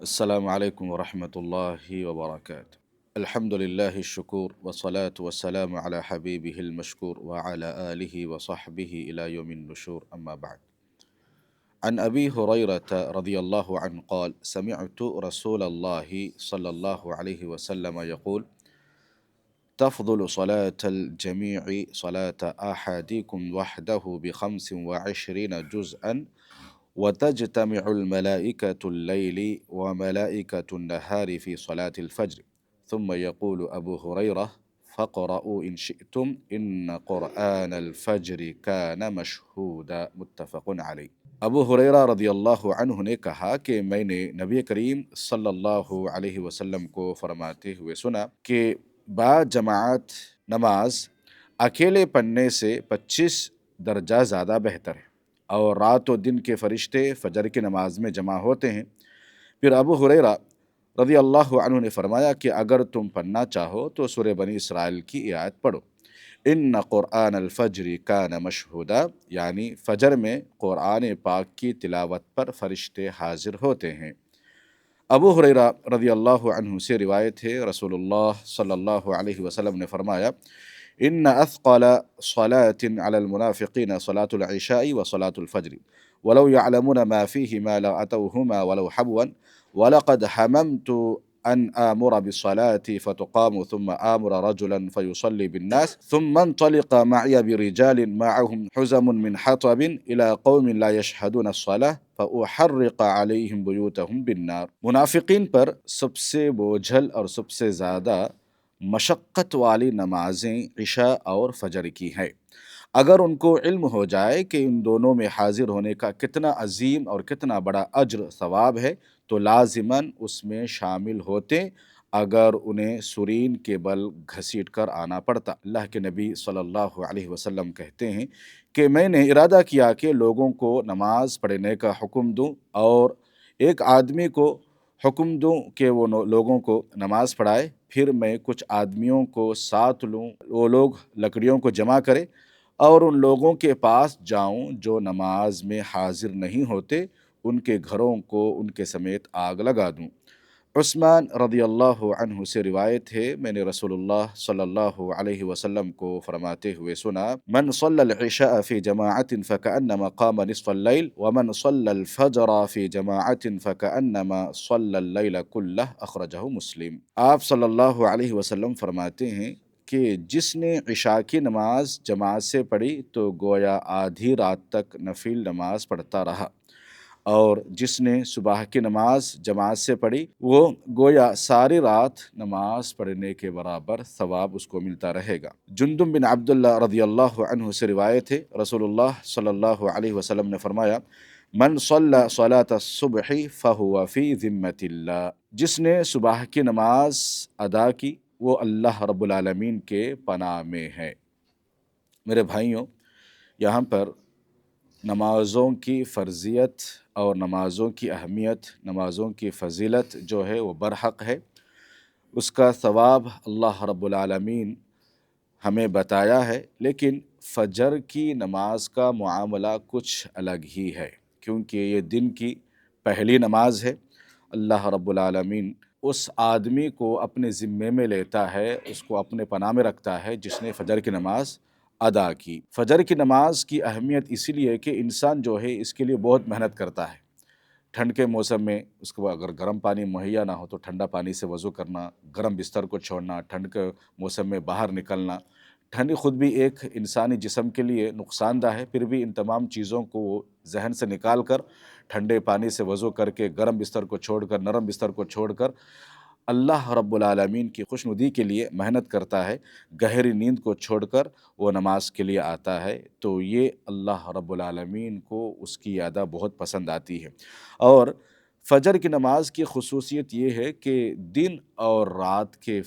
السلام عليكم ورحمة الله وبركاته. الحمد لله الشكور والصلاة والسلام على حبيبه المشكور وعلى آله وصحبه إلى يوم النشور، أما بعد. عن أبي هريرة رضي الله عنه قال: سمعت رسول الله صلى الله عليه وسلم يقول: تفضل صلاة الجميع صلاة أحدكم وحده ب25 جزءا، وتجتمع الملائكة الليل وملائكة النهار في صلاة الفجر. ثم يقول أبو هريرة: فاقرؤوا إن شئتم إن قرآن الفجر كان مشهودا، متفق علیہ۔ ابو ہریرہ رضی اللہ عنہ نے کہا کہ میں نے نبی کریم صلی اللہ علیہ وسلم کو فرماتے ہوئے سنا کہ با جماعت نماز اکیلے پڑھنے سے 25 درجہ زیادہ بہتر ہے، اور رات و دن کے فرشتے فجر کی نماز میں جمع ہوتے ہیں۔ پھر ابو ہریرہ رضی اللہ عنہ نے فرمایا کہ اگر تم پڑھنا چاہو تو سورہ بنی اسرائیل کی آیت پڑھو: ان قرآن الفجر کان مشہودا، یعنی فجر میں قرآن پاک کی تلاوت پر فرشتے حاضر ہوتے ہیں۔ ابو ہریرہ رضی اللہ عنہ سے روایت ہے، رسول اللہ صلی اللہ علیہ وسلم نے فرمایا: ان اثقل صلاة على المنافقین صلاة العشاء وصلاة الفجر ولو يعلمون ما فيهما لأتوهما ولو حبوا ولقد حممت أن آمر بالصلاة فتقام ثم آمر رجلا فيصلي بالناس ثم انطلق معي برجال معهم حزم من حطب إلى قوم لا يشهدون الصلاة فأحرق عليهم بيوتهم بالنار۔ منافقین پر سب سے بوجھل اور سب سے زیادہ مشقت والی نمازیں عشاء اور فجر کی ہیں۔ اگر ان کو علم ہو جائے کہ ان دونوں میں حاضر ہونے کا کتنا عظیم اور کتنا بڑا اجر ثواب ہے تو لازماً اس میں شامل ہوتے، اگر انہیں سرین کے بل گھسیٹ کر آنا پڑتا۔ اللہ کے نبی صلی اللہ علیہ وسلم کہتے ہیں کہ میں نے ارادہ کیا کہ لوگوں کو نماز پڑھنے کا حکم دوں، اور ایک آدمی کو حکم دوں کہ وہ لوگوں کو نماز پڑھائے، پھر میں کچھ آدمیوں کو ساتھ لوں، وہ لوگ لکڑیوں کو جمع کرے اور ان لوگوں کے پاس جاؤں جو نماز میں حاضر نہیں ہوتے، ان کے گھروں کو ان کے سمیت آگ لگا دوں۔ عثمان رضی اللہ عنہ سے روایت ہے، میں نے رسول اللہ صلی اللہ علیہ وسلم کو فرماتے ہوئے سنا: من صلی العشاء فی جماعت فکأنما قام نصف اللیل ومن صلی الفجر فی جماعت فکأنما صلی اللیل کلہ، اخرجہ مسلم۔ آپ صلی اللہ علیہ وسلم فرماتے ہیں کہ جس نے عشاء کی نماز جماعت سے پڑھی تو گویا آدھی رات تک نفل نماز پڑھتا رہا، اور جس نے صبح کی نماز جماعت سے پڑھی وہ گویا ساری رات نماز پڑھنے کے برابر ثواب اس کو ملتا رہے گا۔ جندب بن عبداللہ رضی اللہ عنہ سے روایت ہے، رسول اللہ صلی اللہ علیہ وسلم نے فرمایا: من صلی صلاة الصبح فہو فی ذمۃ اللہ، جس نے صبح کی نماز ادا کی وہ اللہ رب العالمین کے پناہ میں ہے۔ میرے بھائیوں، یہاں پر نمازوں کی فرضیت اور نمازوں کی اہمیت، نمازوں کی فضیلت جو ہے وہ برحق ہے، اس کا ثواب اللہ رب العالمین ہمیں بتایا ہے، لیکن فجر کی نماز کا معاملہ کچھ الگ ہی ہے، کیونکہ یہ دن کی پہلی نماز ہے۔ اللہ رب العالمین اس آدمی کو اپنے ذمے میں لیتا ہے، اس کو اپنے پناہ میں رکھتا ہے جس نے فجر کی نماز ادا کی۔ فجر کی نماز کی اہمیت اسی لیے کہ انسان جو ہے اس کے لیے بہت محنت کرتا ہے۔ ٹھنڈ کے موسم میں اس کو اگر گرم پانی مہیا نہ ہو تو ٹھنڈا پانی سے وضو کرنا، گرم بستر کو چھوڑنا، ٹھنڈ کے موسم میں باہر نکلنا، ٹھنڈی خود بھی ایک انسانی جسم کے لیے نقصان دہ ہے، پھر بھی ان تمام چیزوں کو وہ ذہن سے نکال کر ٹھنڈے پانی سے وضو کر کے گرم بستر کو چھوڑ کر، نرم بستر کو چھوڑ کر اللہ رب العالمین کی خوشنودی کے لیے محنت کرتا ہے، گہری نیند کو چھوڑ کر وہ نماز کے لیے آتا ہے، تو یہ اللہ رب العالمین کو اس کی ادا بہت پسند آتی ہے۔ اور فجر کی نماز کی خصوصیت یہ ہے کہ دن اور رات کے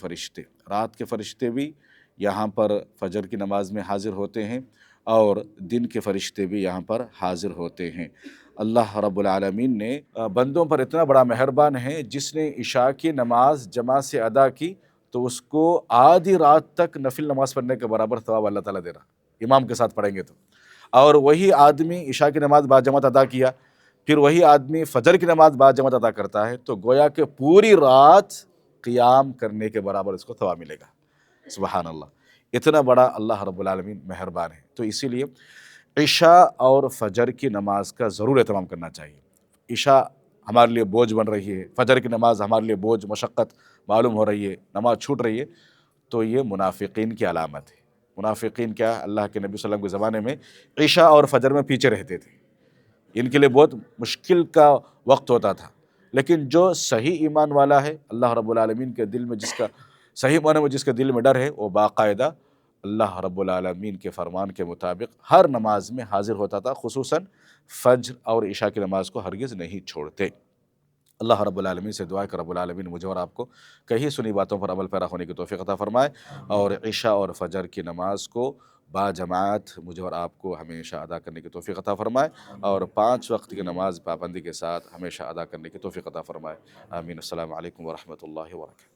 فرشتے بھی یہاں پر فجر کی نماز میں حاضر ہوتے ہیں، اور دن کے فرشتے بھی یہاں پر حاضر ہوتے ہیں۔ اللہ رب العالمین نے بندوں پر اتنا بڑا مہربان ہے، جس نے عشاء کی نماز جماعت سے ادا کی تو اس کو آدھی رات تک نفل نماز پڑھنے کے برابر ثواب اللہ تعالیٰ دے رہا، امام کے ساتھ پڑھیں گے تو۔ اور وہی آدمی عشاء کی نماز با جماعت ادا کیا پھر وہی آدمی فجر کی نماز باجماعت ادا کرتا ہے تو گویا کہ پوری رات قیام کرنے کے برابر اس کو ثواب ملے گا۔ سبحان اللہ، اتنا بڑا اللہ رب العالمین مہربان ہے۔ تو اسی لیے عشاء اور فجر کی نماز کا ضرور اہتمام کرنا چاہیے۔ عشاء ہمارے لیے بوجھ بن رہی ہے، فجر کی نماز ہمارے لیے بوجھ مشقت معلوم ہو رہی ہے، نماز چھوٹ رہی ہے، تو یہ منافقین کی علامت ہے۔ منافقین کیا، اللہ کے نبی صلی اللہ علیہ وسلم کے زمانے میں عشاء اور فجر میں پیچھے رہتے تھے، ان کے لیے بہت مشکل کا وقت ہوتا تھا۔ لیکن جو صحیح ایمان والا ہے، اللہ رب العالمین کے دل میں جس کا صحیح معنی میں جس کے دل میں ڈر ہے، وہ باقاعدہ اللہ رب العالمین کے فرمان کے مطابق ہر نماز میں حاضر ہوتا تھا، خصوصاً فجر اور عشاء کی نماز کو ہرگز نہیں چھوڑتے۔ اللہ رب العالمین سے دعا ہے کہ رب العالمین مجھے اور آپ کو کہیں سنی باتوں پر عمل پیرا ہونے کی توفیق عطا فرمائے، اور عشاء اور فجر کی نماز کو با جماعت مجھے اور آپ کو ہمیشہ ادا کرنے کی توفیق عطا فرمائے، اور 5 وقت کی نماز پابندی کے ساتھ ہمیشہ ادا کرنے کی توفیق عطا فرمائے۔ آمین۔ السلام علیکم ورحمۃ اللہ وبرکاتہ۔